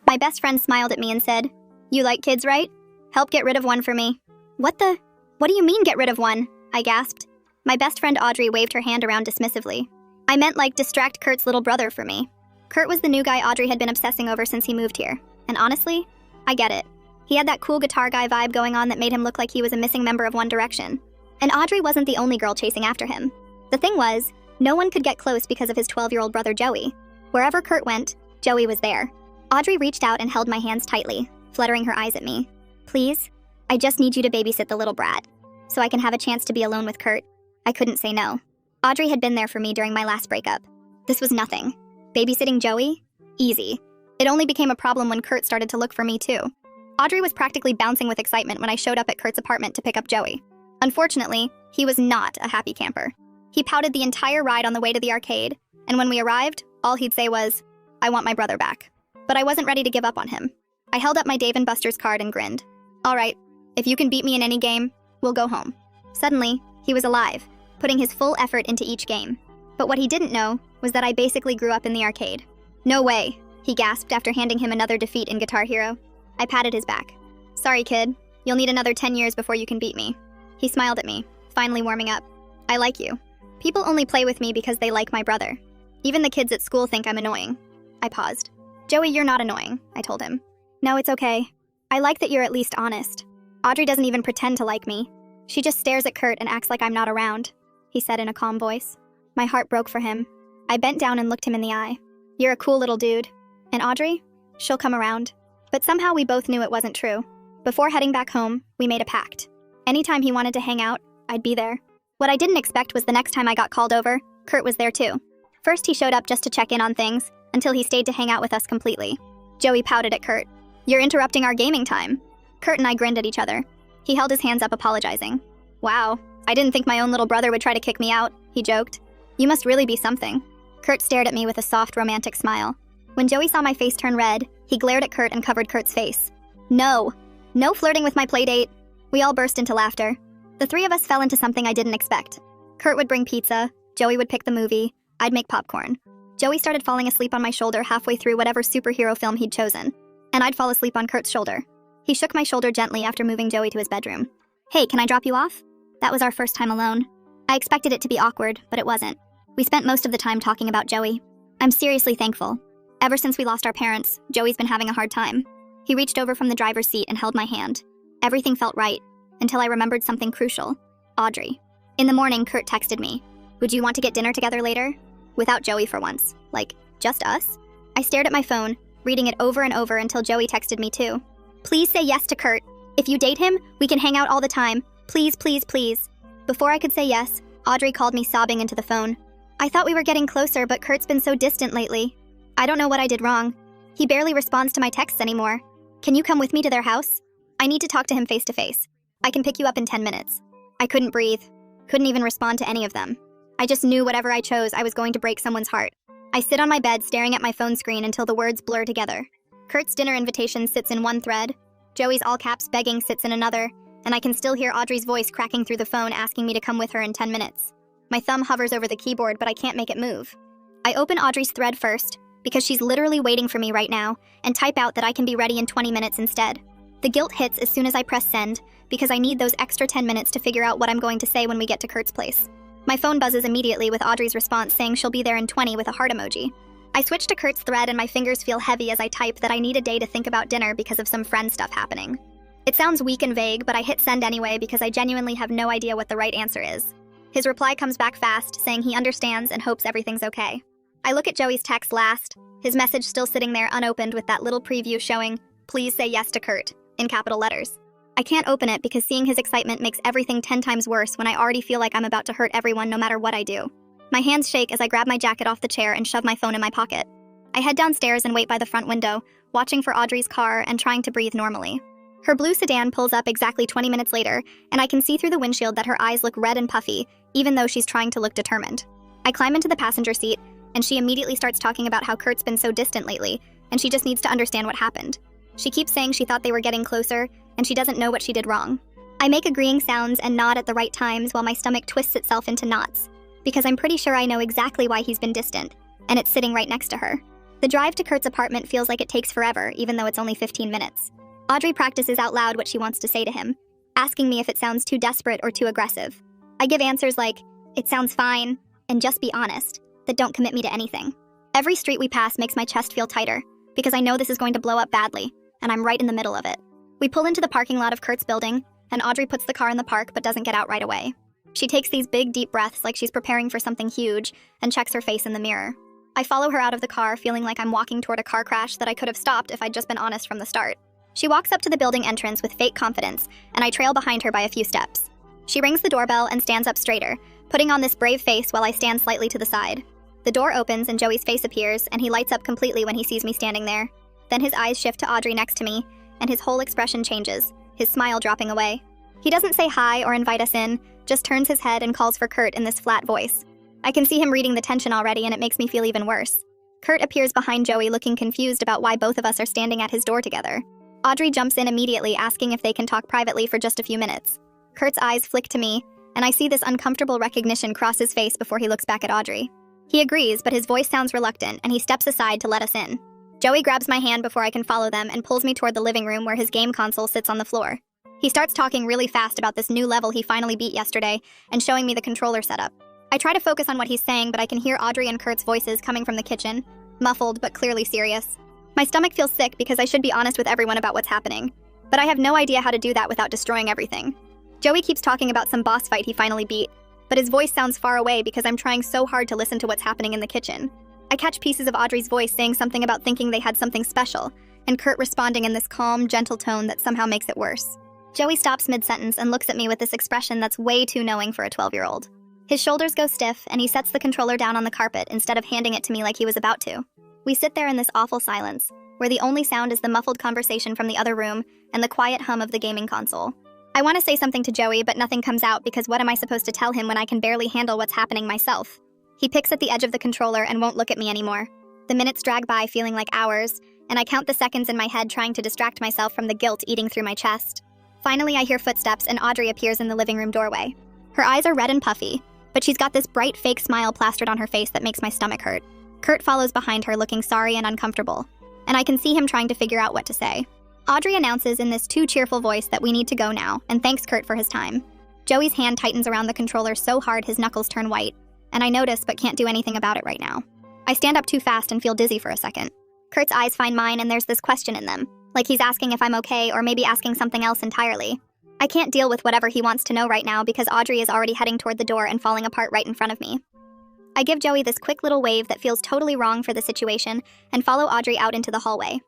My best friend smiled at me and said, "You like kids, right? Help get rid of one for me." What do you mean get rid of one? I gasped. My best friend Audrey waved her hand around dismissively. I meant like distract Kurt's little brother for me. Kurt was the new guy Audrey had been obsessing over since he moved here. And honestly, I get it. He had that cool guitar guy vibe going on that made him look like he was a missing member of One Direction. And Audrey wasn't the only girl chasing after him. The thing was, no one could get close because of his 12-year-old brother Joey. Wherever Kurt went, Joey was there. Audrey reached out and held my hands tightly, fluttering her eyes at me. "Please, I just need you to babysit the little brat, so I can have a chance to be alone with Kurt." I couldn't say no. Audrey had been there for me during my last breakup. This was nothing. Babysitting Joey? Easy. It only became a problem when Kurt started to look for me too. Audrey was practically bouncing with excitement when I showed up at Kurt's apartment to pick up Joey. Unfortunately, he was not a happy camper. He pouted the entire ride on the way to the arcade, and when we arrived, all he'd say was, "I want my brother back." But I wasn't ready to give up on him. I held up my Dave & Buster's card and grinned. "All right, if you can beat me in any game, we'll go home." Suddenly, he was alive, putting his full effort into each game. But what he didn't know was that I basically grew up in the arcade. "No way," he gasped after handing him another defeat in Guitar Hero. I patted his back. "Sorry, kid. You'll need another 10 years before you can beat me." He smiled at me, finally warming up. "I like you. People only play with me because they like my brother. Even the kids at school think I'm annoying." I paused. "Joey, you're not annoying," I told him. "No, it's okay. I like that you're at least honest. Audrey doesn't even pretend to like me. She just stares at Kurt and acts like I'm not around," he said in a calm voice. My heart broke for him. I bent down and looked him in the eye. "You're a cool little dude. And Audrey? She'll come around." But somehow we both knew it wasn't true. Before heading back home, we made a pact. Anytime he wanted to hang out, I'd be there. What I didn't expect was the next time I got called over, Kurt was there too. First he showed up just to check in on things, until he stayed to hang out with us completely. Joey pouted at Kurt. "You're interrupting our gaming time." Kurt and I grinned at each other. He held his hands up apologizing. "Wow, I didn't think my own little brother would try to kick me out," he joked. "You must really be something." Kurt stared at me with a soft, romantic smile. When Joey saw my face turn red, he glared at Kurt and covered Kurt's face. No flirting with my playdate." We all burst into laughter. The three of us fell into something I didn't expect. Kurt would bring pizza, Joey would pick the movie, I'd make popcorn. Joey started falling asleep on my shoulder halfway through whatever superhero film he'd chosen, and I'd fall asleep on Kurt's shoulder. He shook my shoulder gently after moving Joey to his bedroom. "Hey, can I drop you off?" That was our first time alone. I expected it to be awkward, but it wasn't. We spent most of the time talking about Joey. I'm seriously thankful. Ever since we lost our parents, Joey's been having a hard time. He reached over from the driver's seat and held my hand. Everything felt right, until I remembered something crucial. Audrey. In the morning, Kurt texted me. "Would you want to get dinner together later?" Without Joey for once. Like, just us? I stared at my phone, reading it over and over until Joey texted me too. "Please say yes to Kurt. If you date him, we can hang out all the time. Please, please, please." Before I could say yes, Audrey called me sobbing into the phone. "I thought we were getting closer, but Kurt's been so distant lately. I don't know what I did wrong. He barely responds to my texts anymore. Can you come with me to their house? I need to talk to him face to face. I can pick you up in 10 minutes. I couldn't breathe. Couldn't even respond to any of them. I just knew whatever I chose, I was going to break someone's heart. I sit on my bed staring at my phone screen until the words blur together. Kurt's dinner invitation sits in one thread. Joey's all caps begging sits in another, and I can still hear Audrey's voice cracking through the phone asking me to come with her in 10 minutes. My thumb hovers over the keyboard, but I can't make it move. I open Audrey's thread first, because she's literally waiting for me right now, and type out that I can be ready in 20 minutes instead. The guilt hits as soon as I press send, because I need those extra 10 minutes to figure out what I'm going to say when we get to Kurt's place. My phone buzzes immediately with Audrey's response saying she'll be there in 20 with a heart emoji. I switch to Kurt's thread and my fingers feel heavy as I type that I need a day to think about dinner because of some friend stuff happening. It sounds weak and vague, but I hit send anyway because I genuinely have no idea what the right answer is. His reply comes back fast, saying he understands and hopes everything's okay. I look at Joey's text last, his message still sitting there unopened with that little preview showing, "Please say yes to Kurt," in capital letters. I can't open it because seeing his excitement makes everything 10 times worse when I already feel like I'm about to hurt everyone no matter what I do. My hands shake as I grab my jacket off the chair and shove my phone in my pocket. I head downstairs and wait by the front window, watching for Audrey's car and trying to breathe normally. Her blue sedan pulls up exactly 20 minutes later, and I can see through the windshield that her eyes look red and puffy, even though she's trying to look determined. I climb into the passenger seat, and she immediately starts talking about how Kurt's been so distant lately, and she just needs to understand what happened. She keeps saying she thought they were getting closer, and she doesn't know what she did wrong. I make agreeing sounds and nod at the right times while my stomach twists itself into knots, because I'm pretty sure I know exactly why he's been distant, and it's sitting right next to her. The drive to Kurt's apartment feels like it takes forever, even though it's only 15 minutes. Audrey practices out loud what she wants to say to him, asking me if it sounds too desperate or too aggressive. I give answers like, "It sounds fine," and "just be honest," that don't commit me to anything. Every street we pass makes my chest feel tighter, because I know this is going to blow up badly, and I'm right in the middle of it. We pull into the parking lot of Kurt's building, and Audrey puts the car in the park but doesn't get out right away. She takes these big, deep breaths like she's preparing for something huge, and checks her face in the mirror. I follow her out of the car, feeling like I'm walking toward a car crash that I could have stopped if I'd just been honest from the start. She walks up to the building entrance with fake confidence, and I trail behind her by a few steps. She rings the doorbell and stands up straighter, putting on this brave face while I stand slightly to the side. The door opens and Joey's face appears, and he lights up completely when he sees me standing there. Then his eyes shift to Audrey next to me, and his whole expression changes, his smile dropping away. He doesn't say hi or invite us in, just turns his head and calls for Kurt in this flat voice. I can see him reading the tension already, and it makes me feel even worse. Kurt appears behind Joey, looking confused about why both of us are standing at his door together. Audrey jumps in immediately, asking if they can talk privately for just a few minutes. Kurt's eyes flick to me, and I see this uncomfortable recognition cross his face before he looks back at Audrey. He agrees, but his voice sounds reluctant, and he steps aside to let us in. Joey grabs my hand before I can follow them and pulls me toward the living room where his game console sits on the floor. He starts talking really fast about this new level he finally beat yesterday and showing me the controller setup. I try to focus on what he's saying, but I can hear Audrey and Kurt's voices coming from the kitchen, muffled but clearly serious. My stomach feels sick because I should be honest with everyone about what's happening, but I have no idea how to do that without destroying everything. Joey keeps talking about some boss fight he finally beat, but his voice sounds far away because I'm trying so hard to listen to what's happening in the kitchen. I catch pieces of Audrey's voice saying something about thinking they had something special, and Kurt responding in this calm, gentle tone that somehow makes it worse. Joey stops mid-sentence and looks at me with this expression that's way too knowing for a 12-year-old. His shoulders go stiff, and he sets the controller down on the carpet instead of handing it to me like he was about to. We sit there in this awful silence, where the only sound is the muffled conversation from the other room and the quiet hum of the gaming console. I want to say something to Joey, but nothing comes out because what am I supposed to tell him when I can barely handle what's happening myself? He picks at the edge of the controller and won't look at me anymore. The minutes drag by feeling like hours, and I count the seconds in my head trying to distract myself from the guilt eating through my chest. Finally, I hear footsteps and Audrey appears in the living room doorway. Her eyes are red and puffy, but she's got this bright fake smile plastered on her face that makes my stomach hurt. Kurt follows behind her looking sorry and uncomfortable, and I can see him trying to figure out what to say. Audrey announces in this too cheerful voice that we need to go now, and thanks Kurt for his time. Joey's hand tightens around the controller so hard his knuckles turn white, and I notice but can't do anything about it right now. I stand up too fast and feel dizzy for a second. Kurt's eyes find mine and there's this question in them, like he's asking if I'm okay or maybe asking something else entirely. I can't deal with whatever he wants to know right now because Audrey is already heading toward the door and falling apart right in front of me. I give Joey this quick little wave that feels totally wrong for the situation and follow Audrey out into the hallway.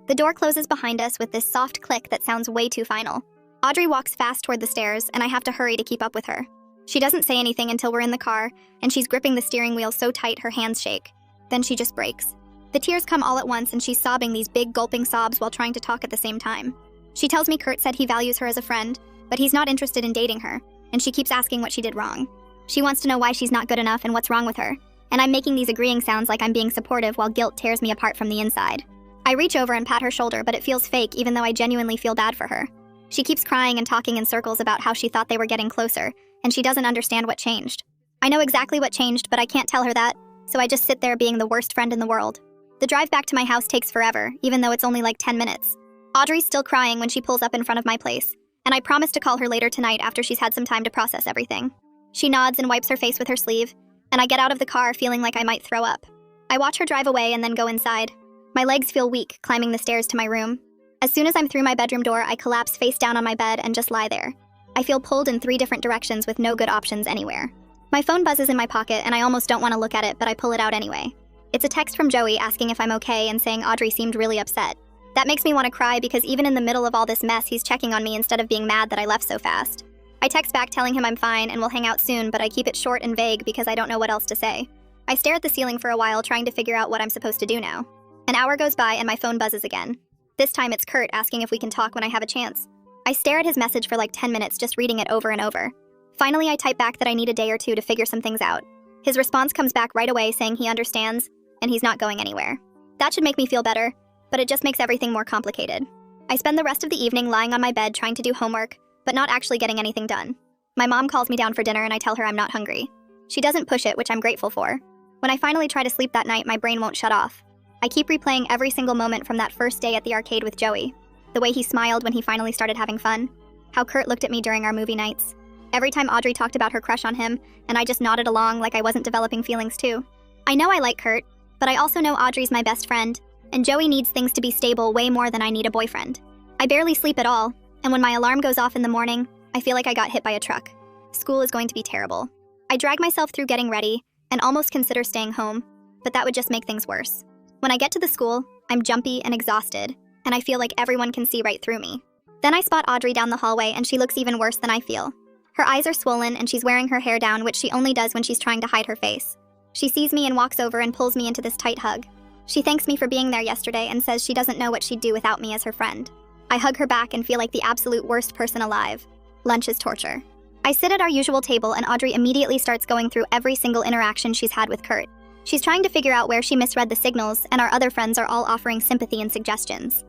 The door closes behind us with this soft click that sounds way too final. Audrey walks fast toward the stairs, and I have to hurry to keep up with her. She doesn't say anything until we're in the car, and she's gripping the steering wheel so tight her hands shake. Then she just breaks. The tears come all at once, and she's sobbing these big gulping sobs while trying to talk at the same time. She tells me Kurt said he values her as a friend, but he's not interested in dating her, and she keeps asking what she did wrong. She wants to know why she's not good enough and what's wrong with her, and I'm making these agreeing sounds like I'm being supportive while guilt tears me apart from the inside. I reach over and pat her shoulder, but it feels fake even though I genuinely feel bad for her. She keeps crying and talking in circles about how she thought they were getting closer, and she doesn't understand what changed. I know exactly what changed, but I can't tell her that, so I just sit there being the worst friend in the world. The drive back to my house takes forever, even though it's only like 10 minutes. Audrey's still crying when she pulls up in front of my place, and I promise to call her later tonight after she's had some time to process everything. She nods and wipes her face with her sleeve, and I get out of the car feeling like I might throw up. I watch her drive away and then go inside. My legs feel weak climbing the stairs to my room. As soon as I'm through my bedroom door, I collapse face down on my bed and just lie there. I feel pulled in 3 different directions with no good options anywhere. My phone buzzes in my pocket and I almost don't want to look at it, but I pull it out anyway. It's a text from Joey asking if I'm okay and saying Audrey seemed really upset. That makes me want to cry because even in the middle of all this mess, he's checking on me instead of being mad that I left so fast. I text back telling him I'm fine and we'll hang out soon, but I keep it short and vague because I don't know what else to say. I stare at the ceiling for a while trying to figure out what I'm supposed to do now. An hour goes by and my phone buzzes again. This time it's Kurt asking if we can talk when I have a chance. I stare at his message for like 10 minutes just reading it over and over. Finally, I type back that I need a day or two to figure some things out. His response comes back right away saying he understands and he's not going anywhere. That should make me feel better, but it just makes everything more complicated. I spend the rest of the evening lying on my bed trying to do homework, but not actually getting anything done. My mom calls me down for dinner and I tell her I'm not hungry. She doesn't push it, which I'm grateful for. When I finally try to sleep that night, my brain won't shut off. I keep replaying every single moment from that first day at the arcade with Joey. The way he smiled when he finally started having fun. How Kurt looked at me during our movie nights. Every time Audrey talked about her crush on him, and I just nodded along like I wasn't developing feelings too. I know I like Kurt, but I also know Audrey's my best friend, and Joey needs things to be stable way more than I need a boyfriend. I barely sleep at all, and when my alarm goes off in the morning, I feel like I got hit by a truck. School is going to be terrible. I drag myself through getting ready, and almost consider staying home, but that would just make things worse. When I get to the school, I'm jumpy and exhausted, and I feel like everyone can see right through me. Then I spot Audrey down the hallway, and she looks even worse than I feel. Her eyes are swollen, and she's wearing her hair down, which she only does when she's trying to hide her face. She sees me and walks over and pulls me into this tight hug. She thanks me for being there yesterday and says she doesn't know what she'd do without me as her friend. I hug her back and feel like the absolute worst person alive. Lunch is torture. I sit at our usual table, and Audrey immediately starts going through every single interaction she's had with Kurt. She's trying to figure out where she misread the signals, and our other friends are all offering sympathy and suggestions.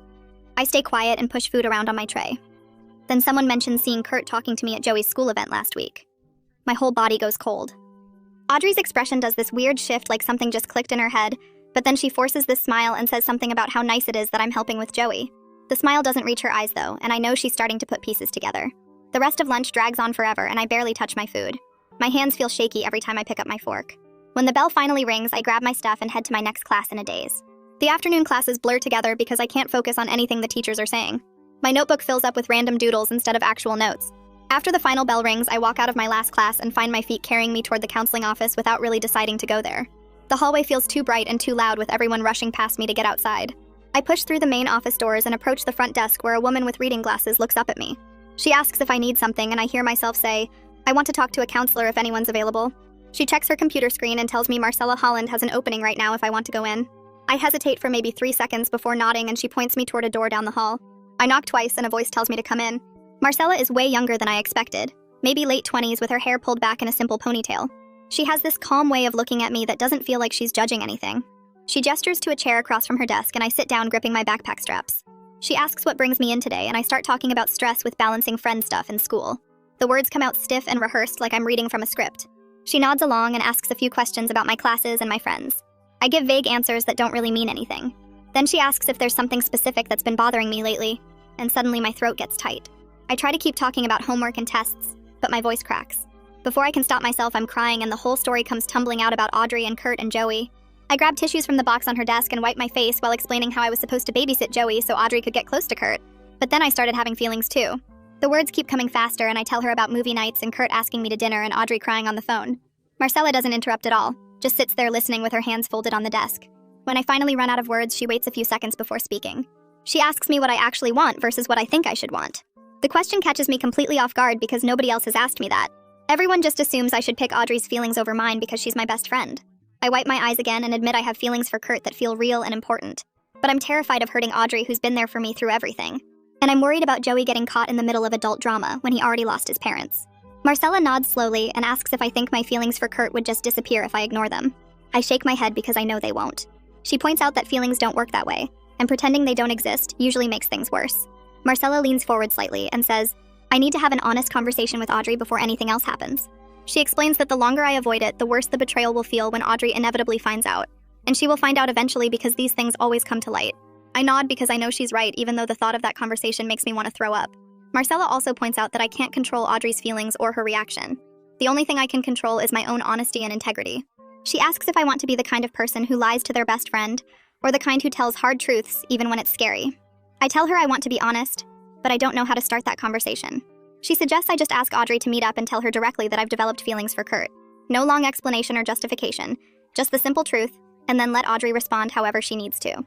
I stay quiet and push food around on my tray. Then someone mentions seeing Kurt talking to me at Joey's school event last week. My whole body goes cold. Audrey's expression does this weird shift like something just clicked in her head, but then she forces this smile and says something about how nice it is that I'm helping with Joey. The smile doesn't reach her eyes though, and I know she's starting to put pieces together. The rest of lunch drags on forever, and I barely touch my food. My hands feel shaky every time I pick up my fork. When the bell finally rings, I grab my stuff and head to my next class in a daze. The afternoon classes blur together because I can't focus on anything the teachers are saying. My notebook fills up with random doodles instead of actual notes. After the final bell rings, I walk out of my last class and find my feet carrying me toward the counseling office without really deciding to go there. The hallway feels too bright and too loud with everyone rushing past me to get outside. I push through the main office doors and approach the front desk where a woman with reading glasses looks up at me. She asks if I need something, and I hear myself say, "I want to talk to a counselor if anyone's available." She checks her computer screen and tells me Marcella Holland has an opening right now if I want to go in. I hesitate for maybe 3 seconds before nodding, and she points me toward a door down the hall. I knock twice and a voice tells me to come in. Marcella is way younger than I expected, maybe late 20s with her hair pulled back in a simple ponytail. She has this calm way of looking at me that doesn't feel like she's judging anything. She gestures to a chair across from her desk, and I sit down gripping my backpack straps. She asks what brings me in today, and I start talking about stress with balancing friend stuff in school. The words come out stiff and rehearsed like I'm reading from a script. She nods along and asks a few questions about my classes and my friends. I give vague answers that don't really mean anything. Then she asks if there's something specific that's been bothering me lately, and suddenly my throat gets tight. I try to keep talking about homework and tests, but my voice cracks. Before I can stop myself, I'm crying, and the whole story comes tumbling out about Audrey and Kurt and Joey. I grab tissues from the box on her desk and wipe my face while explaining how I was supposed to babysit Joey so Audrey could get close to Kurt. But then I started having feelings too. The words keep coming faster, and I tell her about movie nights and Kurt asking me to dinner and Audrey crying on the phone. Marcella doesn't interrupt at all, just sits there listening with her hands folded on the desk. When I finally run out of words, she waits a few seconds before speaking. She asks me what I actually want versus what I think I should want. The question catches me completely off guard because nobody else has asked me that. Everyone just assumes I should pick Audrey's feelings over mine because she's my best friend. I wipe my eyes again and admit I have feelings for Kurt that feel real and important. But I'm terrified of hurting Audrey, who's been there for me through everything. And I'm worried about Joey getting caught in the middle of adult drama when he already lost his parents. Marcella nods slowly and asks if I think my feelings for Kurt would just disappear if I ignore them. I shake my head because I know they won't. She points out that feelings don't work that way, and pretending they don't exist usually makes things worse. Marcella leans forward slightly and says, "I need to have an honest conversation with Audrey before anything else happens." She explains that the longer I avoid it, the worse the betrayal will feel when Audrey inevitably finds out. And she will find out eventually because these things always come to light. I nod because I know she's right, even though the thought of that conversation makes me want to throw up. Marcella also points out that I can't control Audrey's feelings or her reaction. The only thing I can control is my own honesty and integrity. She asks if I want to be the kind of person who lies to their best friend, or the kind who tells hard truths even when it's scary. I tell her I want to be honest, but I don't know how to start that conversation. She suggests I just ask Audrey to meet up and tell her directly that I've developed feelings for Kurt. No long explanation or justification, just the simple truth, and then let Audrey respond however she needs to.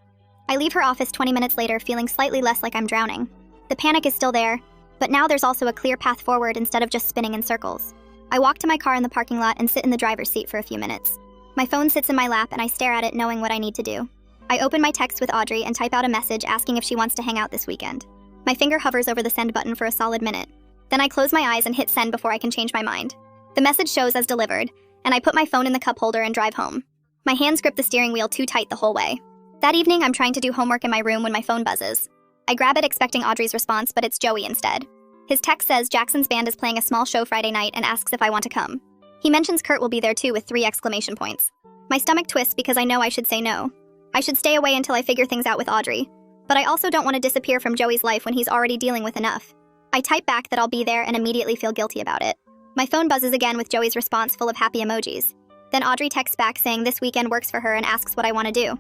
I leave her office 20 minutes later feeling slightly less like I'm drowning. The panic is still there, but now there's also a clear path forward instead of just spinning in circles. I walk to my car in the parking lot and sit in the driver's seat for a few minutes. My phone sits in my lap and I stare at it knowing what I need to do. I open my text with Audrey and type out a message asking if she wants to hang out this weekend. My finger hovers over the send button for a solid minute. Then I close my eyes and hit send before I can change my mind. The message shows as delivered, and I put my phone in the cup holder and drive home. My hands grip the steering wheel too tight the whole way. That evening, I'm trying to do homework in my room when my phone buzzes. I grab it expecting Audrey's response, but it's Joey instead. His text says Jackson's band is playing a small show Friday night and asks if I want to come. He mentions Kurt will be there too with 3 exclamation points. My stomach twists because I know I should say no. I should stay away until I figure things out with Audrey. But I also don't want to disappear from Joey's life when he's already dealing with enough. I type back that I'll be there and immediately feel guilty about it. My phone buzzes again with Joey's response full of happy emojis. Then Audrey texts back saying this weekend works for her and asks what I want to do.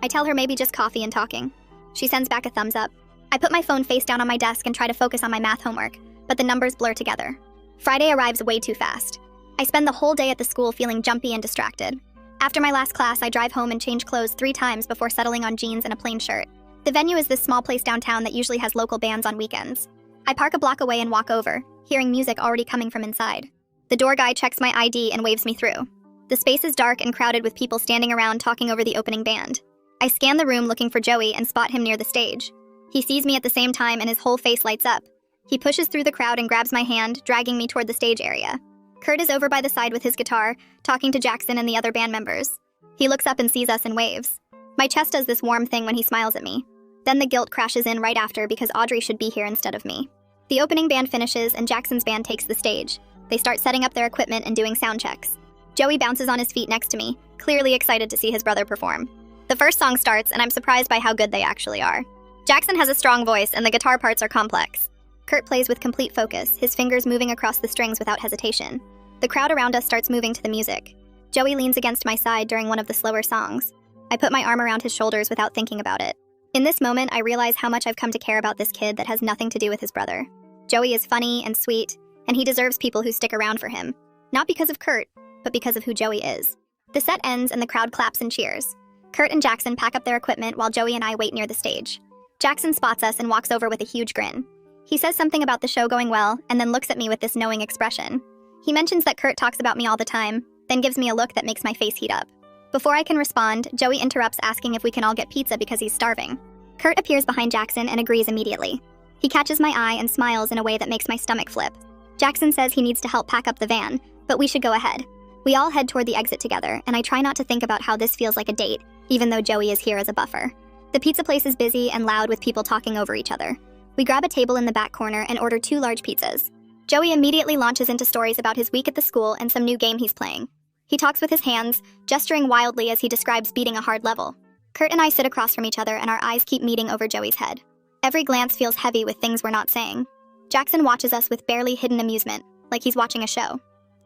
I tell her maybe just coffee and talking. She sends back a thumbs up. I put my phone face down on my desk and try to focus on my math homework, but the numbers blur together. Friday arrives way too fast. I spend the whole day at the school feeling jumpy and distracted. After my last class, I drive home and change clothes 3 times before settling on jeans and a plain shirt. The venue is this small place downtown that usually has local bands on weekends. I park a block away and walk over, hearing music already coming from inside. The door guy checks my ID and waves me through. The space is dark and crowded with people standing around talking over the opening band. I scan the room looking for Joey and spot him near the stage. He sees me at the same time and his whole face lights up. He pushes through the crowd and grabs my hand, dragging me toward the stage area. Kurt is over by the side with his guitar, talking to Jackson and the other band members. He looks up and sees us and waves. My chest does this warm thing when he smiles at me. Then the guilt crashes in right after because Audrey should be here instead of me. The opening band finishes and Jackson's band takes the stage. They start setting up their equipment and doing sound checks. Joey bounces on his feet next to me, clearly excited to see his brother perform. The first song starts and I'm surprised by how good they actually are. Jackson has a strong voice and the guitar parts are complex. Kurt plays with complete focus, his fingers moving across the strings without hesitation. The crowd around us starts moving to the music. Joey leans against my side during one of the slower songs. I put my arm around his shoulders without thinking about it. In this moment, I realize how much I've come to care about this kid that has nothing to do with his brother. Joey is funny and sweet, and he deserves people who stick around for him. Not because of Kurt, but because of who Joey is. The set ends and the crowd claps and cheers. Kurt and Jackson pack up their equipment while Joey and I wait near the stage. Jackson spots us and walks over with a huge grin. He says something about the show going well, and then looks at me with this knowing expression. He mentions that Kurt talks about me all the time, then gives me a look that makes my face heat up. Before I can respond, Joey interrupts asking if we can all get pizza because he's starving. Kurt appears behind Jackson and agrees immediately. He catches my eye and smiles in a way that makes my stomach flip. Jackson says he needs to help pack up the van, but we should go ahead. We all head toward the exit together, and I try not to think about how this feels like a date, even though Joey is here as a buffer. The pizza place is busy and loud with people talking over each other. We grab a table in the back corner and order 2 large pizzas. Joey immediately launches into stories about his week at the school and some new game he's playing. He talks with his hands, gesturing wildly as he describes beating a hard level. Kurt and I sit across from each other and our eyes keep meeting over Joey's head. Every glance feels heavy with things we're not saying. Jackson watches us with barely hidden amusement, like he's watching a show.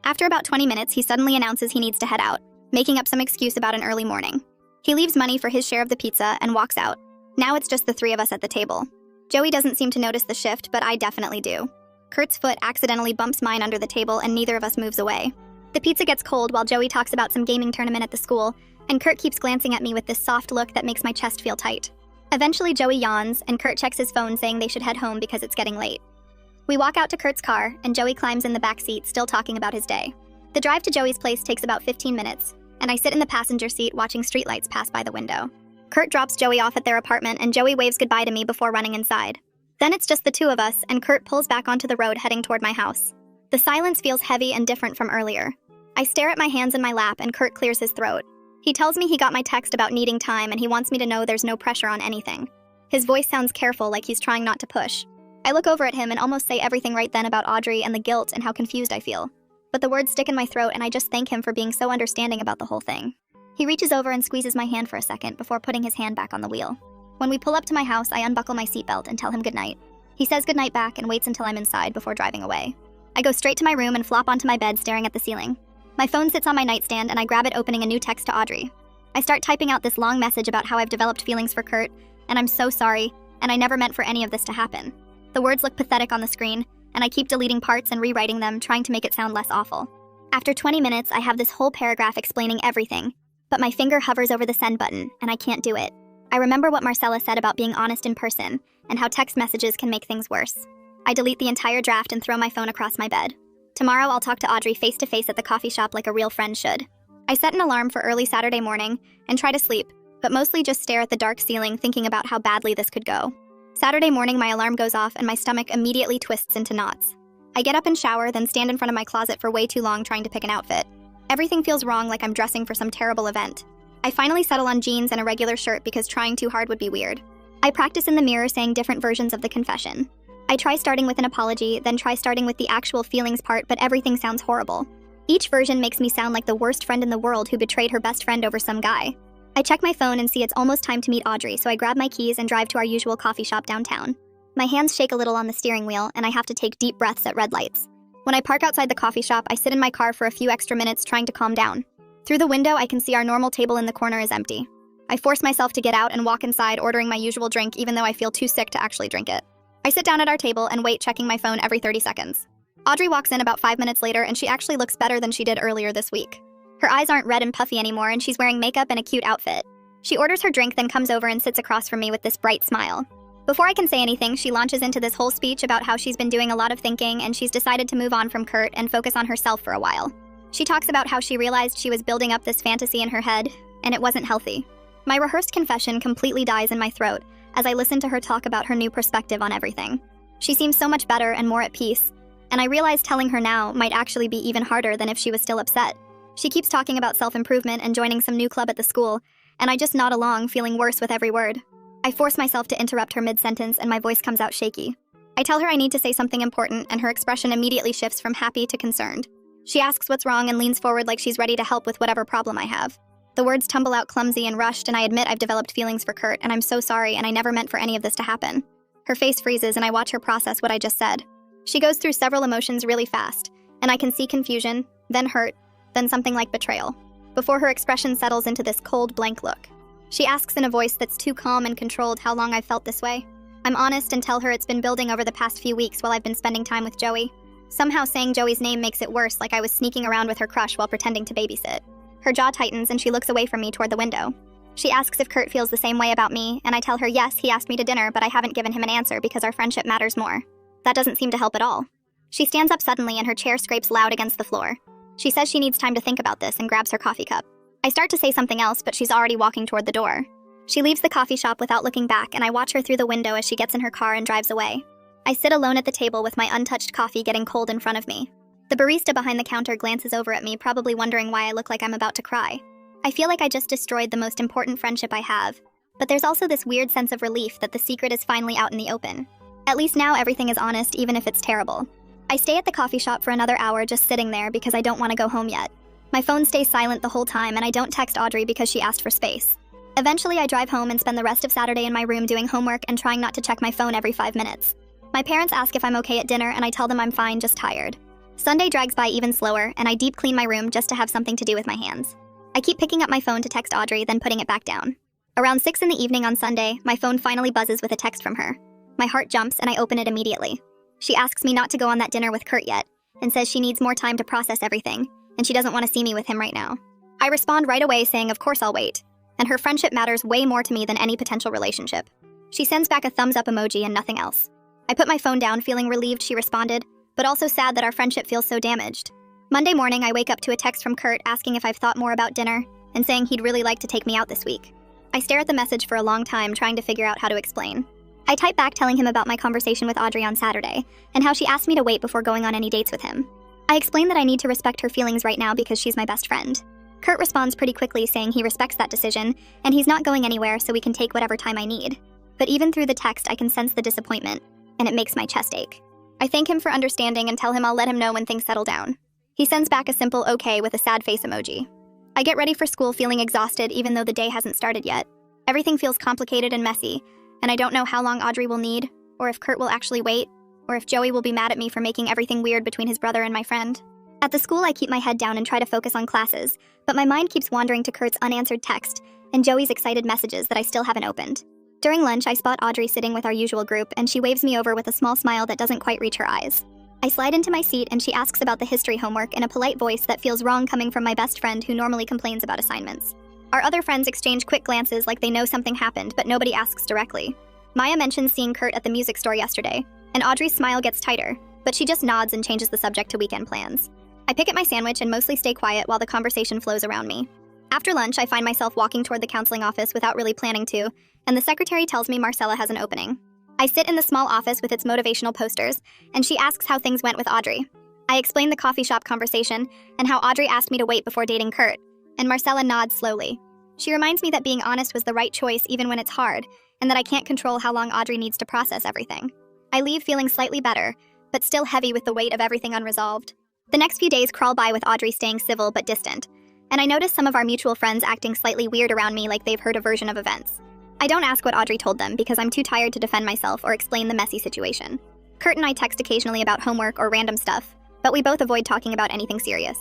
After about 20 minutes, he suddenly announces he needs to head out, making up some excuse about an early morning. He leaves money for his share of the pizza and walks out. Now it's just the 3 of us at the table. Joey doesn't seem to notice the shift, but I definitely do. Kurt's foot accidentally bumps mine under the table and neither of us moves away. The pizza gets cold while Joey talks about some gaming tournament at the school, and Kurt keeps glancing at me with this soft look that makes my chest feel tight. Eventually Joey yawns, and Kurt checks his phone saying they should head home because it's getting late. We walk out to Kurt's car, and Joey climbs in the back seat, still talking about his day. The drive to Joey's place takes about 15 minutes, and I sit in the passenger seat watching streetlights pass by the window. Kurt drops Joey off at their apartment, and Joey waves goodbye to me before running inside. Then it's just the 2 of us, and Kurt pulls back onto the road heading toward my house. The silence feels heavy and different from earlier. I stare at my hands in my lap, and Kurt clears his throat. He tells me he got my text about needing time, and he wants me to know there's no pressure on anything. His voice sounds careful, like he's trying not to push. I look over at him and almost say everything right then about Audrey and the guilt and how confused I feel. But the words stick in my throat, and I just thank him for being so understanding about the whole thing. He reaches over and squeezes my hand for a second before putting his hand back on the wheel. When we pull up to my house, I unbuckle my seatbelt and tell him goodnight. He says goodnight back and waits until I'm inside before driving away. I go straight to my room and flop onto my bed staring at the ceiling. My phone sits on my nightstand and I grab it opening a new text to Audrey. I start typing out this long message about how I've developed feelings for Kurt, and I'm so sorry, and I never meant for any of this to happen. The words look pathetic on the screen, and I keep deleting parts and rewriting them, trying to make it sound less awful. After 20 minutes, I have this whole paragraph explaining everything, but my finger hovers over the send button, and I can't do it. I remember what Marcella said about being honest in person, and how text messages can make things worse. I delete the entire draft and throw my phone across my bed. Tomorrow I'll talk to Audrey face to face at the coffee shop like a real friend should. I set an alarm for early Saturday morning and try to sleep, but mostly just stare at the dark ceiling thinking about how badly this could go. Saturday morning my alarm goes off and my stomach immediately twists into knots. I get up and shower, then stand in front of my closet for way too long trying to pick an outfit. Everything feels wrong, like I'm dressing for some terrible event. I finally settle on jeans and a regular shirt because trying too hard would be weird. I practice in the mirror saying different versions of the confession. I try starting with an apology, then try starting with the actual feelings part, but everything sounds horrible. Each version makes me sound like the worst friend in the world who betrayed her best friend over some guy. I check my phone and see it's almost time to meet Audrey, so I grab my keys and drive to our usual coffee shop downtown. My hands shake a little on the steering wheel, and I have to take deep breaths at red lights. When I park outside the coffee shop, I sit in my car for a few extra minutes trying to calm down. Through the window, I can see our normal table in the corner is empty. I force myself to get out and walk inside, ordering my usual drink even though I feel too sick to actually drink it. I sit down at our table and wait, checking my phone every 30 seconds. Audrey walks in about 5 minutes later, and she actually looks better than she did earlier this week. Her eyes aren't red and puffy anymore, and she's wearing makeup and a cute outfit. She orders her drink, then comes over and sits across from me with this bright smile. Before I can say anything, she launches into this whole speech about how she's been doing a lot of thinking and she's decided to move on from Kurt and focus on herself for a while. She talks about how she realized she was building up this fantasy in her head, and it wasn't healthy. My rehearsed confession completely dies in my throat as I listen to her talk about her new perspective on everything. She seems so much better and more at peace, and I realize telling her now might actually be even harder than if she was still upset. She keeps talking about self-improvement and joining some new club at the school, and I just nod along, feeling worse with every word. I force myself to interrupt her mid-sentence, and my voice comes out shaky. I tell her I need to say something important, and her expression immediately shifts from happy to concerned. She asks what's wrong and leans forward like she's ready to help with whatever problem I have. The words tumble out clumsy and rushed, and I admit I've developed feelings for Kurt, and I'm so sorry, and I never meant for any of this to happen. Her face freezes, and I watch her process what I just said. She goes through several emotions really fast, and I can see confusion, then hurt, then something like betrayal, before her expression settles into this cold, blank look. She asks in a voice that's too calm and controlled how long I've felt this way. I'm honest and tell her it's been building over the past few weeks while I've been spending time with Joey. Somehow saying Joey's name makes it worse, like I was sneaking around with her crush while pretending to babysit. Her jaw tightens and she looks away from me toward the window. She asks if Kurt feels the same way about me, and I tell her yes, he asked me to dinner, but I haven't given him an answer because our friendship matters more. That doesn't seem to help at all. She stands up suddenly and her chair scrapes loud against the floor. She says she needs time to think about this and grabs her coffee cup. I start to say something else, but she's already walking toward the door. She leaves the coffee shop without looking back, and I watch her through the window as she gets in her car and drives away. I sit alone at the table with my untouched coffee getting cold in front of me. The barista behind the counter glances over at me, probably wondering why I look like I'm about to cry. I feel like I just destroyed the most important friendship I have, but there's also this weird sense of relief that the secret is finally out in the open. At least now everything is honest, even if it's terrible. I stay at the coffee shop for another hour just sitting there because I don't want to go home yet. My phone stays silent the whole time, and I don't text Audrey because she asked for space. Eventually, I drive home and spend the rest of Saturday in my room doing homework and trying not to check my phone every 5 minutes. My parents ask if I'm okay at dinner, and I tell them I'm fine, just tired. Sunday drags by even slower, and I deep clean my room just to have something to do with my hands. I keep picking up my phone to text Audrey, then putting it back down. Around 6 in the evening on Sunday, my phone finally buzzes with a text from her. My heart jumps, and I open it immediately. She asks me not to go on that dinner with Kurt yet, and says she needs more time to process everything, and she doesn't want to see me with him right now. I respond right away saying of course I'll wait, and her friendship matters way more to me than any potential relationship. She sends back a thumbs up emoji and nothing else. I put my phone down, feeling relieved she responded, but also sad that our friendship feels so damaged. Monday morning, I wake up to a text from Kurt asking if I've thought more about dinner, and saying he'd really like to take me out this week. I stare at the message for a long time, trying to figure out how to explain. I type back telling him about my conversation with Audrey on Saturday, and how she asked me to wait before going on any dates with him. I explain that I need to respect her feelings right now because she's my best friend. Kurt responds pretty quickly saying he respects that decision, and he's not going anywhere so we can take whatever time I need. But even through the text, I can sense the disappointment, and it makes my chest ache. I thank him for understanding and tell him I'll let him know when things settle down. He sends back a simple okay with a sad face emoji. I get ready for school feeling exhausted even though the day hasn't started yet. Everything feels complicated and messy, and I don't know how long Audrey will need, or if Kurt will actually wait, or if Joey will be mad at me for making everything weird between his brother and my friend. At the school, I keep my head down and try to focus on classes, but my mind keeps wandering to Kurt's unanswered text and Joey's excited messages that I still haven't opened. During lunch, I spot Audrey sitting with our usual group, and she waves me over with a small smile that doesn't quite reach her eyes. I slide into my seat, and she asks about the history homework in a polite voice that feels wrong coming from my best friend who normally complains about assignments. Our other friends exchange quick glances like they know something happened, but nobody asks directly. Maya mentions seeing Kurt at the music store yesterday, and Audrey's smile gets tighter, but she just nods and changes the subject to weekend plans. I pick at my sandwich and mostly stay quiet while the conversation flows around me. After lunch, I find myself walking toward the counseling office without really planning to, and the secretary tells me Marcella has an opening. I sit in the small office with its motivational posters, and she asks how things went with Audrey. I explain the coffee shop conversation and how Audrey asked me to wait before dating Kurt, and Marcella nods slowly. She reminds me that being honest was the right choice even when it's hard, and that I can't control how long Audrey needs to process everything. I leave feeling slightly better, but still heavy with the weight of everything unresolved. The next few days crawl by with Audrey staying civil but distant. and I notice some of our mutual friends acting slightly weird around me like they've heard a version of events. I don't ask what Audrey told them because I'm too tired to defend myself or explain the messy situation. Kurt and I text occasionally about homework or random stuff, but we both avoid talking about anything serious.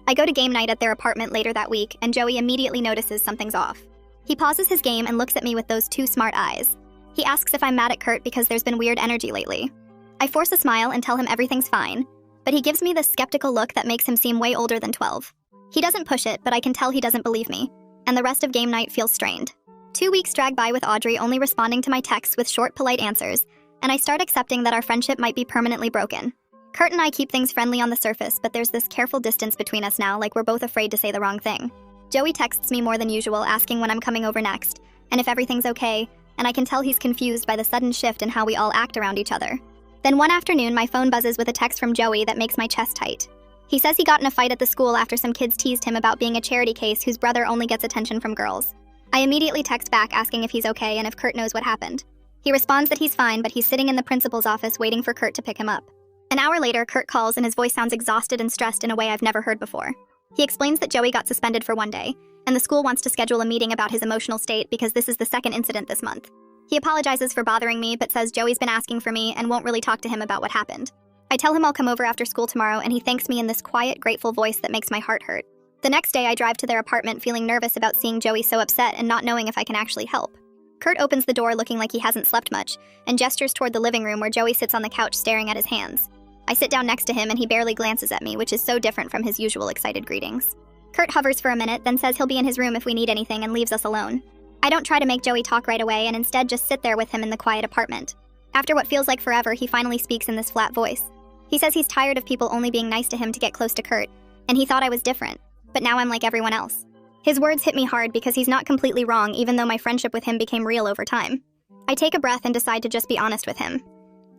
I go to game night at their apartment later that week, and Joey immediately notices something's off. He pauses his game and looks at me with those two smart eyes. He asks if I'm mad at Kurt because there's been weird energy lately. I force a smile and tell him everything's fine, but he gives me this skeptical look that makes him seem way older than 12. He doesn't push it, but I can tell he doesn't believe me, and the rest of game night feels strained. 2 weeks drag by with Audrey only responding to my texts with short, polite answers, and I start accepting that our friendship might be permanently broken. Kurt and I keep things friendly on the surface, but there's this careful distance between us now, like we're both afraid to say the wrong thing. Joey texts me more than usual, asking when I'm coming over next, and if everything's okay, and I can tell he's confused by the sudden shift in how we all act around each other. Then one afternoon, my phone buzzes with a text from Joey that makes my chest tight. He says he got in a fight at the school after some kids teased him about being a charity case whose brother only gets attention from girls. I immediately text back asking if he's okay and if Kurt knows what happened. He responds that he's fine, but he's sitting in the principal's office waiting for Kurt to pick him up. An hour later, Kurt calls and his voice sounds exhausted and stressed in a way I've never heard before. He explains that Joey got suspended for 1 day, and the school wants to schedule a meeting about his emotional state because this is the second incident this month. He apologizes for bothering me, but says Joey's been asking for me and won't really talk to him about what happened. I tell him I'll come over after school tomorrow, and he thanks me in this quiet, grateful voice that makes my heart hurt. The next day, I drive to their apartment feeling nervous about seeing Joey so upset and not knowing if I can actually help. Kurt opens the door looking like he hasn't slept much, and gestures toward the living room where Joey sits on the couch staring at his hands. I sit down next to him and he barely glances at me, which is so different from his usual excited greetings. Kurt hovers for a minute, then says he'll be in his room if we need anything and leaves us alone. I don't try to make Joey talk right away and instead just sit there with him in the quiet apartment. After what feels like forever, he finally speaks in this flat voice. He says he's tired of people only being nice to him to get close to Kurt, and he thought I was different, but now I'm like everyone else. His words hit me hard because he's not completely wrong, even though my friendship with him became real over time. I take a breath and decide to just be honest with him.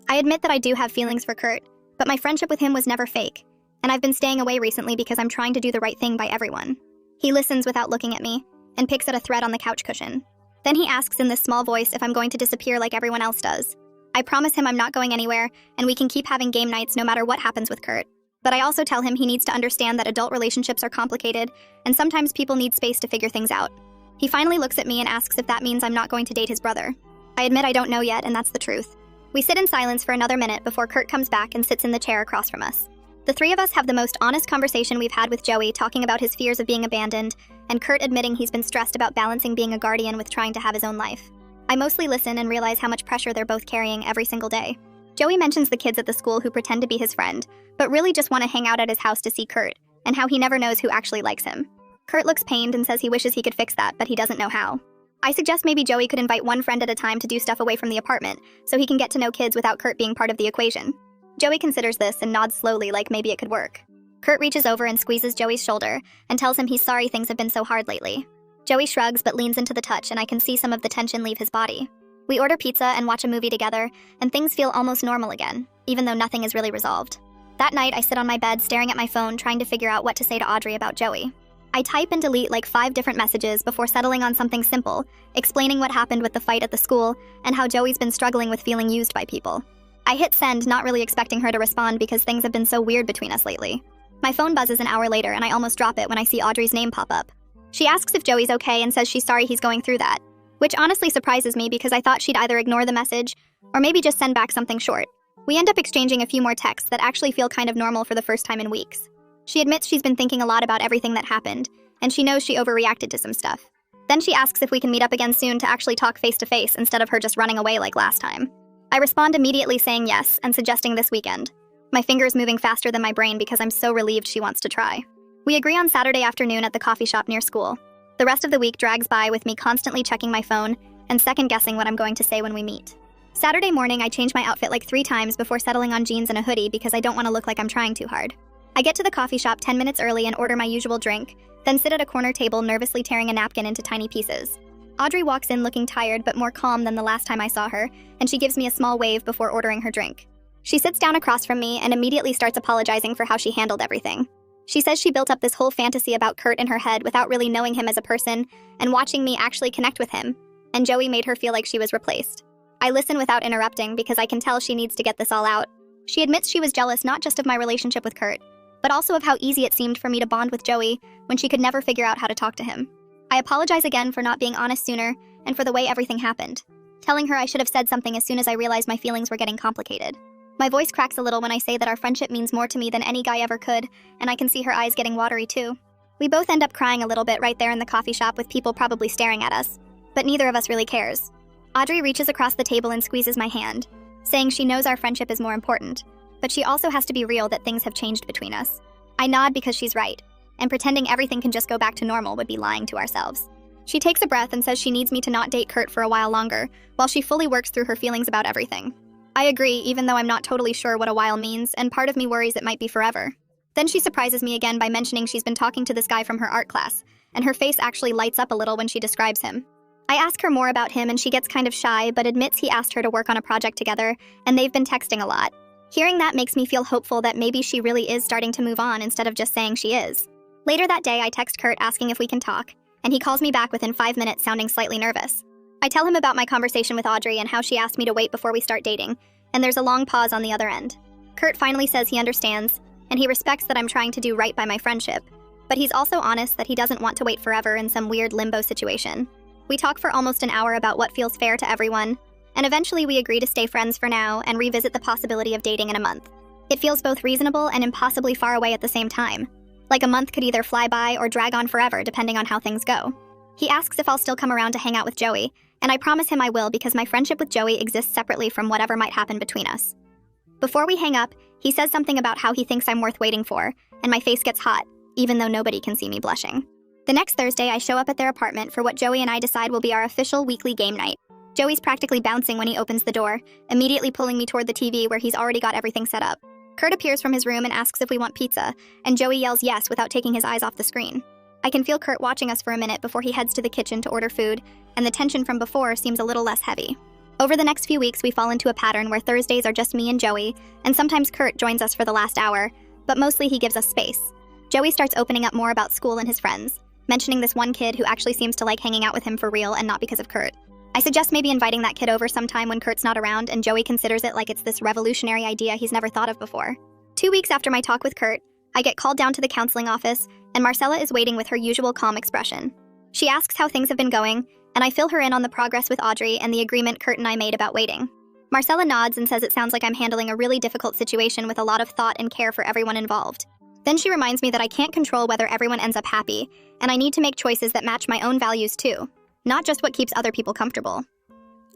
I admit that I do have feelings for Kurt, but my friendship with him was never fake, and I've been staying away recently because I'm trying to do the right thing by everyone. He listens without looking at me, and picks at a thread on the couch cushion. Then he asks in this small voice if I'm going to disappear like everyone else does. I promise him I'm not going anywhere, and we can keep having game nights no matter what happens with Kurt. But I also tell him he needs to understand that adult relationships are complicated, and sometimes people need space to figure things out. He finally looks at me and asks if that means I'm not going to date his brother. I admit I don't know yet, and that's the truth. We sit in silence for another minute before Kurt comes back and sits in the chair across from us. The three of us have the most honest conversation we've had with Joey, talking about his fears of being abandoned, and Kurt admitting he's been stressed about balancing being a guardian with trying to have his own life. I mostly listen and realize how much pressure they're both carrying every single day. Joey mentions the kids at the school who pretend to be his friend, but really just want to hang out at his house to see Kurt, and how he never knows who actually likes him. Kurt looks pained and says he wishes he could fix that, but he doesn't know how. I suggest maybe Joey could invite one friend at a time to do stuff away from the apartment, so he can get to know kids without Kurt being part of the equation. Joey considers this and nods slowly like maybe it could work. Kurt reaches over and squeezes Joey's shoulder and tells him he's sorry things have been so hard lately. Joey shrugs but leans into the touch, and I can see some of the tension leave his body. We order pizza and watch a movie together, and things feel almost normal again, even though nothing is really resolved. That night, I sit on my bed staring at my phone trying to figure out what to say to Audrey about Joey. I type and delete like 5 different messages before settling on something simple, explaining what happened with the fight at the school and how Joey's been struggling with feeling used by people. I hit send, not really expecting her to respond because things have been so weird between us lately. My phone buzzes an hour later and I almost drop it when I see Audrey's name pop up. She asks if Joey's okay and says she's sorry he's going through that, which honestly surprises me because I thought she'd either ignore the message or maybe just send back something short. We end up exchanging a few more texts that actually feel kind of normal for the first time in weeks. She admits she's been thinking a lot about everything that happened, and she knows she overreacted to some stuff. Then she asks if we can meet up again soon to actually talk face to face instead of her just running away like last time. I respond immediately saying yes and suggesting this weekend. My fingers moving faster than my brain because I'm so relieved she wants to try. We agree on Saturday afternoon at the coffee shop near school. The rest of the week drags by with me constantly checking my phone and second-guessing what I'm going to say when we meet. Saturday morning, I change my outfit like 3 times before settling on jeans and a hoodie because I don't want to look like I'm trying too hard. I get to the coffee shop 10 minutes early and order my usual drink, then sit at a corner table nervously tearing a napkin into tiny pieces. Audrey walks in looking tired but more calm than the last time I saw her, and she gives me a small wave before ordering her drink. She sits down across from me and immediately starts apologizing for how she handled everything. She says she built up this whole fantasy about Kurt in her head without really knowing him as a person and watching me actually connect with him, and Joey made her feel like she was replaced. I listen without interrupting because I can tell she needs to get this all out. She admits she was jealous not just of my relationship with Kurt, but also of how easy it seemed for me to bond with Joey when she could never figure out how to talk to him. I apologize again for not being honest sooner and for the way everything happened, telling her I should have said something as soon as I realized my feelings were getting complicated. My voice cracks a little when I say that our friendship means more to me than any guy ever could, and I can see her eyes getting watery too. We both end up crying a little bit right there in the coffee shop with people probably staring at us, but neither of us really cares. Audrey reaches across the table and squeezes my hand, saying she knows our friendship is more important, but she also has to be real that things have changed between us. I nod because she's right, and pretending everything can just go back to normal would be lying to ourselves. She takes a breath and says she needs me to not date Kurt for a while longer, while she fully works through her feelings about everything. I agree, even though I'm not totally sure what a while means, and part of me worries it might be forever. Then she surprises me again by mentioning she's been talking to this guy from her art class, and her face actually lights up a little when she describes him. I ask her more about him and she gets kind of shy, but admits he asked her to work on a project together, and they've been texting a lot. Hearing that makes me feel hopeful that maybe she really is starting to move on instead of just saying she is. Later that day, I text Kurt asking if we can talk, and he calls me back within 5 minutes sounding slightly nervous. I tell him about my conversation with Audrey and how she asked me to wait before we start dating, and there's a long pause on the other end. Kurt finally says he understands, and he respects that I'm trying to do right by my friendship, but he's also honest that he doesn't want to wait forever in some weird limbo situation. We talk for almost an hour about what feels fair to everyone, and eventually we agree to stay friends for now and revisit the possibility of dating in a month. It feels both reasonable and impossibly far away at the same time. Like a month could either fly by or drag on forever depending on how things go. He asks if I'll still come around to hang out with Joey, and I promise him I will because my friendship with Joey exists separately from whatever might happen between us. Before we hang up, he says something about how he thinks I'm worth waiting for, and my face gets hot, even though nobody can see me blushing. The next Thursday, I show up at their apartment for what Joey and I decide will be our official weekly game night. Joey's practically bouncing when he opens the door, immediately pulling me toward the TV where he's already got everything set up. Kurt appears from his room and asks if we want pizza, and Joey yells yes without taking his eyes off the screen. I can feel Kurt watching us for a minute before he heads to the kitchen to order food, and the tension from before seems a little less heavy. Over the next few weeks, we fall into a pattern where Thursdays are just me and Joey, and sometimes Kurt joins us for the last hour, but mostly he gives us space. Joey starts opening up more about school and his friends, mentioning this one kid who actually seems to like hanging out with him for real and not because of Kurt. I suggest maybe inviting that kid over sometime when Kurt's not around, and Joey considers it like it's this revolutionary idea he's never thought of before. 2 weeks after my talk with Kurt, I get called down to the counseling office, and Marcella is waiting with her usual calm expression. She asks how things have been going, and I fill her in on the progress with Audrey and the agreement Kurt and I made about waiting. Marcella nods and says it sounds like I'm handling a really difficult situation with a lot of thought and care for everyone involved. Then she reminds me that I can't control whether everyone ends up happy, and I need to make choices that match my own values too, not just what keeps other people comfortable.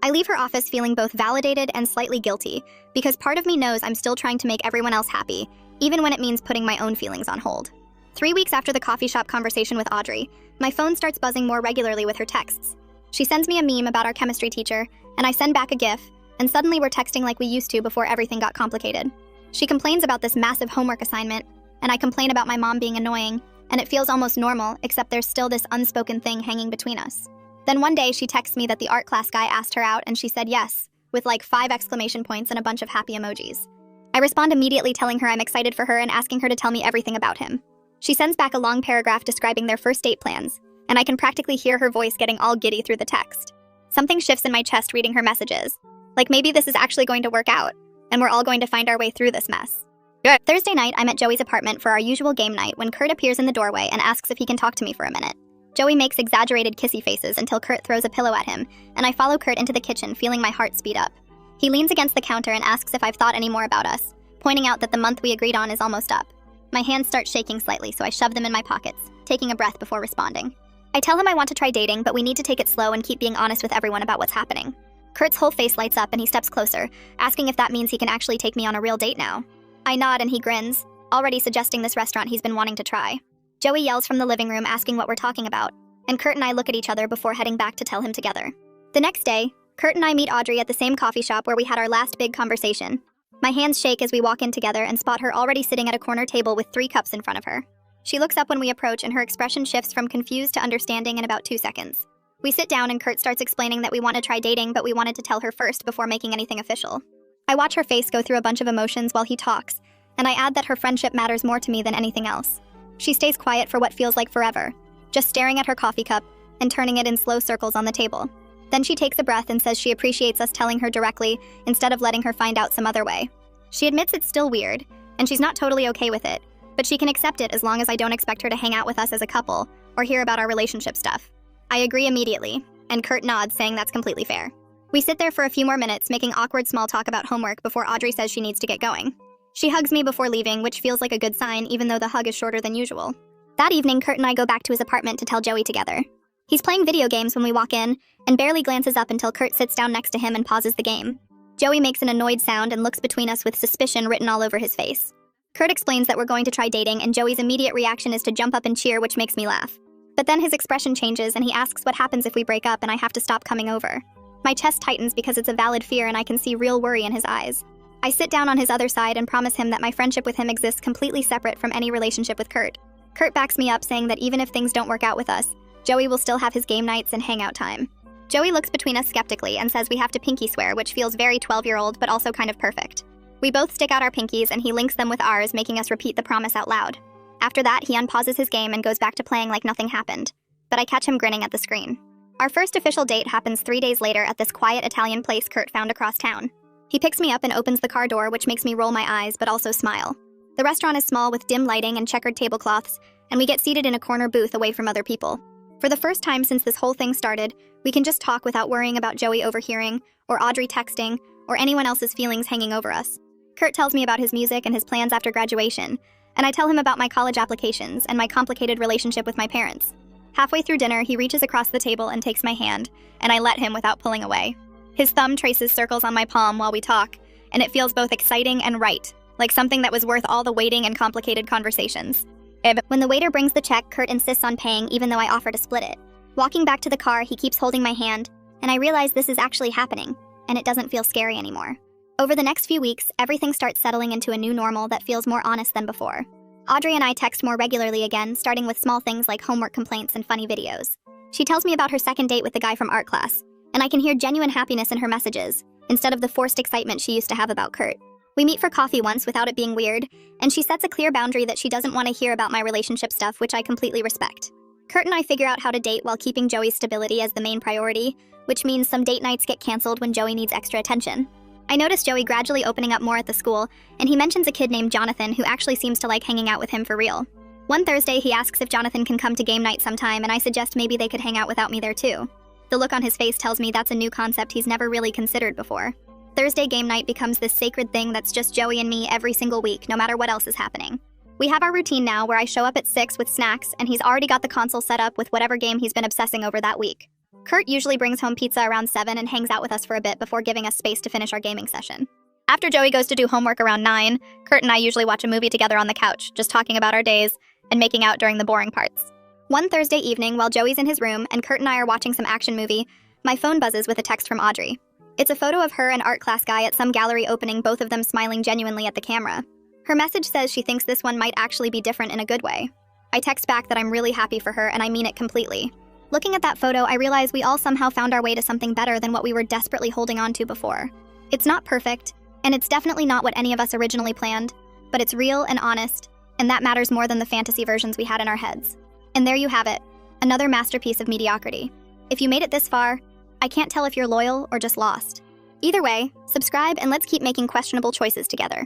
I leave her office feeling both validated and slightly guilty, because part of me knows I'm still trying to make everyone else happy, even when it means putting my own feelings on hold. 3 weeks after the coffee shop conversation with Audrey, my phone starts buzzing more regularly with her texts. She sends me a meme about our chemistry teacher, and I send back a GIF, and suddenly we're texting like we used to before everything got complicated. She complains about this massive homework assignment, and I complain about my mom being annoying, and it feels almost normal, except there's still this unspoken thing hanging between us. Then one day she texts me that the art class guy asked her out and she said yes, with like 5 exclamation points and a bunch of happy emojis. I respond immediately telling her I'm excited for her and asking her to tell me everything about him. She sends back a long paragraph describing their first date plans, and I can practically hear her voice getting all giddy through the text. Something shifts in my chest reading her messages. Like maybe this is actually going to work out, and we're all going to find our way through this mess. Good. Thursday night, I'm at Joey's apartment for our usual game night when Kurt appears in the doorway and asks if he can talk to me for a minute. Joey makes exaggerated kissy faces until Kurt throws a pillow at him, and I follow Kurt into the kitchen, feeling my heart speed up. He leans against the counter and asks if I've thought any more about us, pointing out that the month we agreed on is almost up. My hands start shaking slightly, so I shove them in my pockets, taking a breath before responding. I tell him I want to try dating, but we need to take it slow and keep being honest with everyone about what's happening. Kurt's whole face lights up and he steps closer, asking if that means he can actually take me on a real date now. I nod and he grins, already suggesting this restaurant he's been wanting to try. Joey yells from the living room asking what we're talking about, and Kurt and I look at each other before heading back to tell him together. The next day, Kurt and I meet Audrey at the same coffee shop where we had our last big conversation. My hands shake as we walk in together and spot her already sitting at a corner table with 3 cups in front of her. She looks up when we approach and her expression shifts from confused to understanding in about 2 seconds. We sit down and Kurt starts explaining that we want to try dating, but we wanted to tell her first before making anything official. I watch her face go through a bunch of emotions while he talks, and I add that her friendship matters more to me than anything else. She stays quiet for what feels like forever, just staring at her coffee cup and turning it in slow circles on the table. Then she takes a breath and says she appreciates us telling her directly instead of letting her find out some other way. She admits it's still weird, and she's not totally okay with it, but she can accept it as long as I don't expect her to hang out with us as a couple or hear about our relationship stuff. I agree immediately, and Kurt nods, saying that's completely fair. We sit there for a few more minutes, making awkward small talk about homework before Audrey says she needs to get going. She hugs me before leaving, which feels like a good sign, even though the hug is shorter than usual. That evening, Kurt and I go back to his apartment to tell Joey together. He's playing video games when we walk in, and barely glances up until Kurt sits down next to him and pauses the game. Joey makes an annoyed sound and looks between us with suspicion written all over his face. Kurt explains that we're going to try dating, and Joey's immediate reaction is to jump up and cheer, which makes me laugh. But then his expression changes, and he asks what happens if we break up and I have to stop coming over. My chest tightens because it's a valid fear, and I can see real worry in his eyes. I sit down on his other side and promise him that my friendship with him exists completely separate from any relationship with Kurt. Kurt backs me up, saying that even if things don't work out with us, Joey will still have his game nights and hangout time. Joey looks between us skeptically and says we have to pinky swear, which feels very 12-year-old but also kind of perfect. We both stick out our pinkies, and he links them with ours, making us repeat the promise out loud. After that, he unpauses his game and goes back to playing like nothing happened. But I catch him grinning at the screen. Our first official date happens 3 days later at this quiet Italian place Kurt found across town. He picks me up and opens the car door, which makes me roll my eyes but also smile. The restaurant is small with dim lighting and checkered tablecloths, and we get seated in a corner booth away from other people. For the first time since this whole thing started, we can just talk without worrying about Joey overhearing, or Audrey texting, or anyone else's feelings hanging over us. Kurt tells me about his music and his plans after graduation, and I tell him about my college applications and my complicated relationship with my parents. Halfway through dinner, he reaches across the table and takes my hand, and I let him without pulling away. His thumb traces circles on my palm while we talk, and it feels both exciting and right, like something that was worth all the waiting and complicated conversations. When the waiter brings the check, Kurt insists on paying even though I offer to split it. Walking back to the car, he keeps holding my hand, and I realize this is actually happening, and it doesn't feel scary anymore. Over the next few weeks, everything starts settling into a new normal that feels more honest than before. Audrey and I text more regularly again, starting with small things like homework complaints and funny videos. She tells me about her second date with the guy from art class, and I can hear genuine happiness in her messages, instead of the forced excitement she used to have about Kurt. We meet for coffee once without it being weird, and she sets a clear boundary that she doesn't want to hear about my relationship stuff, which I completely respect. Kurt and I figure out how to date while keeping Joey's stability as the main priority, which means some date nights get canceled when Joey needs extra attention. I notice Joey gradually opening up more at the school, and he mentions a kid named Jonathan who actually seems to like hanging out with him for real. One Thursday, he asks if Jonathan can come to game night sometime, and I suggest maybe they could hang out without me there too. The look on his face tells me that's a new concept he's never really considered before. Thursday game night becomes this sacred thing that's just Joey and me every single week, no matter what else is happening. We have our routine now where I show up at 6 with snacks, and he's already got the console set up with whatever game he's been obsessing over that week. Kurt usually brings home pizza around 7 and hangs out with us for a bit before giving us space to finish our gaming session. After Joey goes to do homework around 9, Kurt and I usually watch a movie together on the couch, just talking about our days and making out during the boring parts. One Thursday evening, while Joey's in his room and Kurt and I are watching some action movie, my phone buzzes with a text from Audrey. It's a photo of her and art class guy at some gallery opening, both of them smiling genuinely at the camera. Her message says she thinks this one might actually be different in a good way. I text back that I'm really happy for her, and I mean it completely. Looking at that photo, I realize we all somehow found our way to something better than what we were desperately holding on to before. It's not perfect, and it's definitely not what any of us originally planned, but it's real and honest, and that matters more than the fantasy versions we had in our heads. And there you have it, another masterpiece of mediocrity. If you made it this far, I can't tell if you're loyal or just lost. Either way, subscribe and let's keep making questionable choices together.